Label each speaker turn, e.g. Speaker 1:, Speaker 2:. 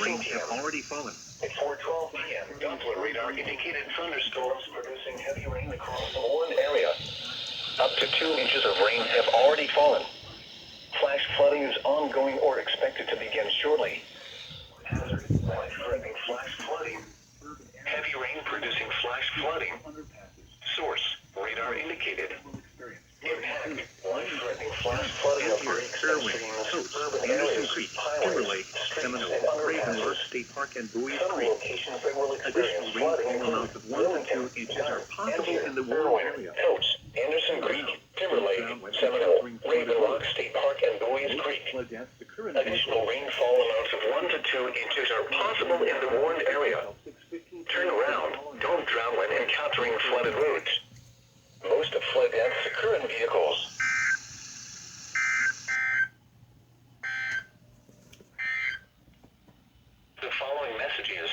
Speaker 1: rain have already fallen.
Speaker 2: At 4:12 p.m., Doppler radar indicated thunderstorms producing heavy rain across the Warren area. Up to 2 inches of rain have already fallen. Flash flooding is ongoing or expected to begin shortly. Hazard, life-threatening flash flooding. Heavy rain producing flash flooding. Source, radar indicated. Impact, life-threatening flash flooding of creeks and streams, urban areas, highways, streets, and underpasses.
Speaker 1: State Park and Bowie
Speaker 2: Some
Speaker 1: Creek.
Speaker 2: locations that will experience
Speaker 1: Additional
Speaker 2: flooding
Speaker 1: rainfall amounts
Speaker 2: include
Speaker 1: of 1 to 2
Speaker 2: Wilmington,
Speaker 1: inches are
Speaker 2: Dark,
Speaker 1: possible
Speaker 2: Angier,
Speaker 1: in the Warren
Speaker 2: Irwin,
Speaker 1: area.
Speaker 2: Coates, Anderson Creek, Timberlake, Seminole, Raven Rock State Park, and Bowie's Creek. Additional rainfall amounts of 1 to 2 inches are possible in the Warren area. Turn around. Don't drown when encountering flooded roads. Most of flood deaths occur in vehicles. The following messages